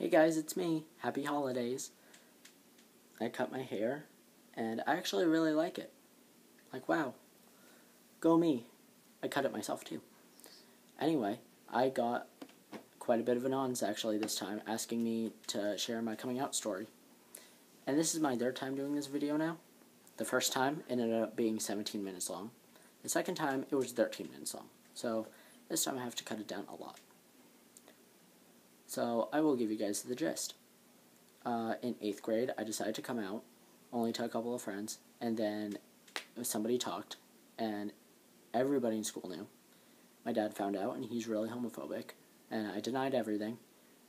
Hey guys, it's me. Happy holidays. I cut my hair, and I actually really like it. Like, wow. Go me. I cut it myself too. Anyway, I got quite a bit of anons actually this time, asking me to share my coming out story. And this is my third time doing this video now. The first time, it ended up being 17 minutes long. The second time, it was 13 minutes long. So, this time I have to cut it down a lot. So, I will give you guys the gist. In 8th grade, I decided to come out, only to a couple of friends, and then somebody talked, and everybody in school knew. My dad found out, and he's really homophobic, and I denied everything,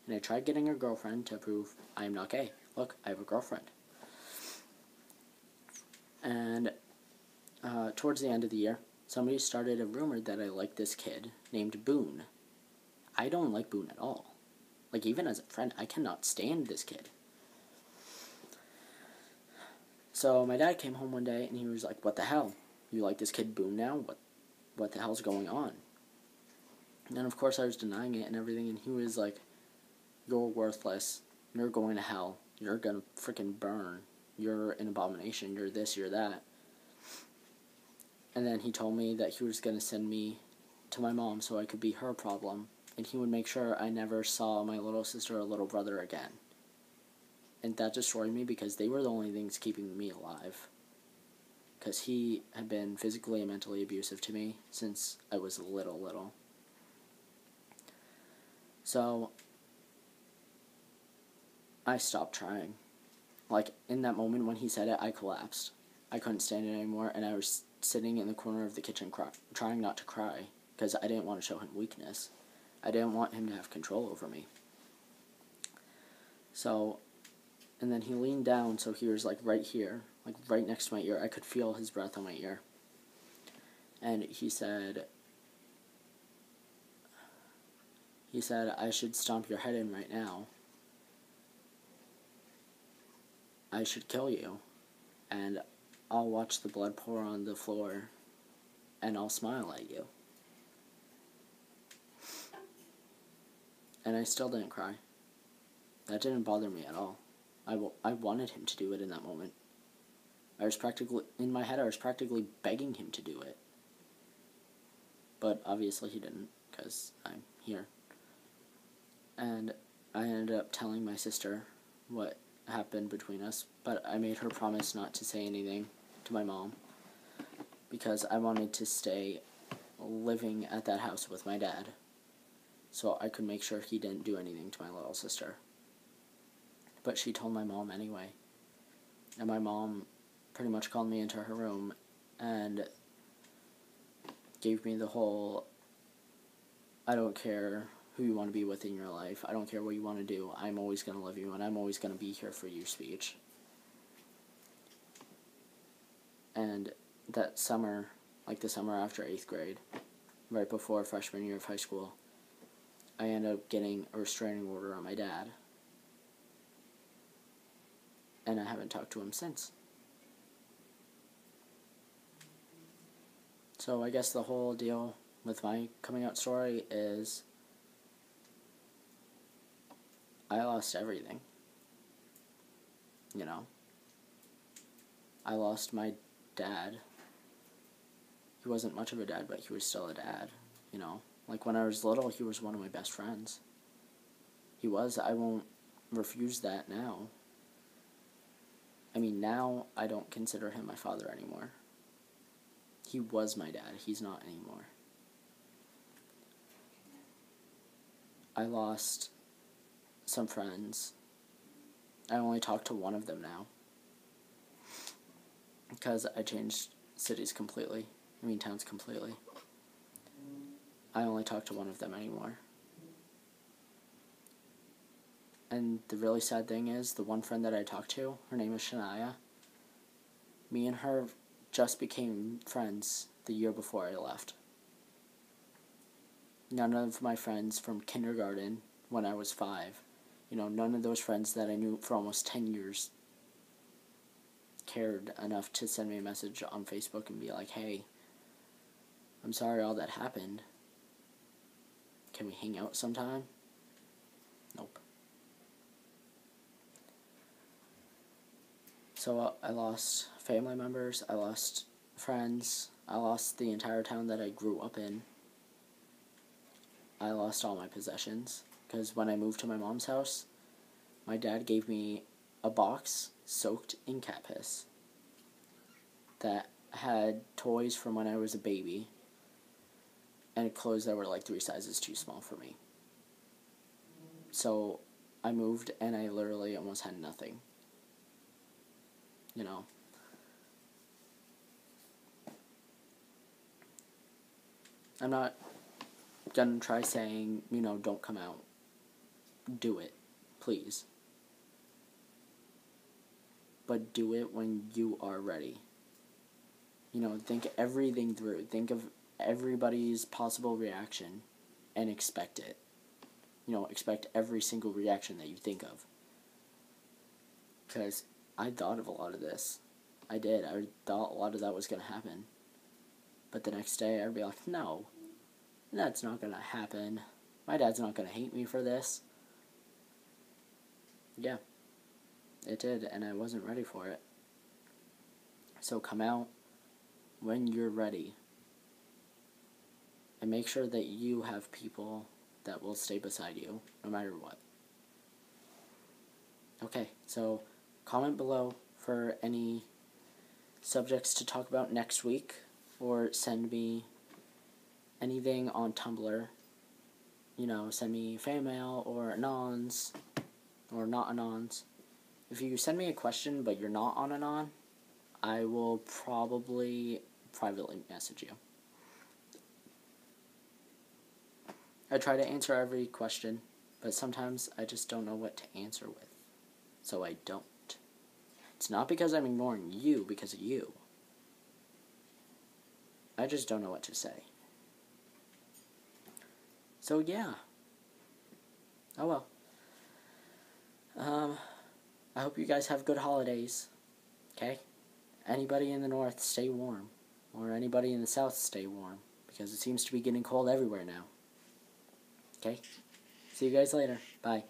and I tried getting a girlfriend to prove I am not gay. Look, I have a girlfriend. And towards the end of the year, somebody started a rumor that I liked this kid named Boone. I don't like Boone at all. Like, even as a friend, I cannot stand this kid. So my dad came home one day, and he was like, what the hell? You like this kid Boone now? What the hell's going on? And of course I was denying it and everything, and he was like, you're worthless. You're going to hell. You're gonna freaking burn. You're an abomination. You're this, you're that. And then he told me that he was gonna send me to my mom so I could be her problem, and he would make sure I never saw my little sister or little brother again. And that destroyed me because they were the only things keeping me alive. Because he had been physically and mentally abusive to me since I was little. So, I stopped trying. Like, in that moment when he said it, I collapsed. I couldn't stand it anymore, and I was sitting in the corner of the kitchen trying not to cry, because I didn't want to show him weakness. I didn't want him to have control over me. So, and then he leaned down, so he was like right here, like right next to my ear. I could feel his breath on my ear. And he said, I should stomp your head in right now. I should kill you, and I'll watch the blood pour on the floor, and I'll smile at you. And I still didn't cry. That didn't bother me at all. I wanted him to do it in that moment. In my head, I was practically begging him to do it. But obviously he didn't, because I'm here. And I ended up telling my sister what happened between us, but I made her promise not to say anything to my mom, because I wanted to stay living at that house with my dad, so I could make sure he didn't do anything to my little sister. But she told my mom anyway, and my mom pretty much called me into her room and gave me the whole, I don't care who you want to be with in your life, I don't care what you want to do, I'm always going to love you, and I'm always going to be here for you speech. And that summer, like the summer after 8th grade, right before freshman year of high school, I ended up getting a restraining order on my dad. And I haven't talked to him since. So I guess the whole deal with my coming out story is I lost everything. You know? I lost my dad. He wasn't much of a dad, but he was still a dad, you know? Like, when I was little, he was one of my best friends. He was. I won't refuse that now. I mean, now I don't consider him my father anymore. He was my dad. He's not anymore. I lost some friends. I only talk to one of them now, because I changed cities completely. I mean, towns completely. I only talk to one of them anymore. And the really sad thing is, the one friend that I talked to, her name is Shania. Me and her just became friends the year before I left. None of my friends from kindergarten, when I was 5, you know, none of those friends that I knew for almost 10 years cared enough to send me a message on Facebook and be like, hey, I'm sorry all that happened. Can we hang out sometime? Nope. So I lost family members, I lost friends, I lost the entire town that I grew up in. I lost all my possessions, because when I moved to my mom's house, my dad gave me a box soaked in cat piss that had toys from when I was a baby and clothes that were like 3 sizes too small for me. So I moved and I literally almost had nothing. You know. I'm not gonna try saying, don't come out. Do it. Please. But do it when you are ready. Think everything through. Think of everybody's possible reaction and expect it. Expect every single reaction that you think of. Because I thought of a lot of this. I did. I thought a lot of that was going to happen. But the next day, I'd be like, no, that's not going to happen. My dad's not going to hate me for this. Yeah, it did, and I wasn't ready for it. So come out when you're ready. And make sure that you have people that will stay beside you, no matter what. Okay, so comment below for any subjects to talk about next week, or send me anything on Tumblr. Send me fan mail or anons, or not anons. If you send me a question but you're not on anon, I will probably privately message you. I try to answer every question, but sometimes I just don't know what to answer with. So I don't. It's not because I'm ignoring you because of you. I just don't know what to say. So yeah. Oh well. I hope you guys have good holidays. Okay? Anybody in the north, stay warm. Or anybody in the south, stay warm. Because it seems to be getting cold everywhere now. Okay? See you guys later. Bye.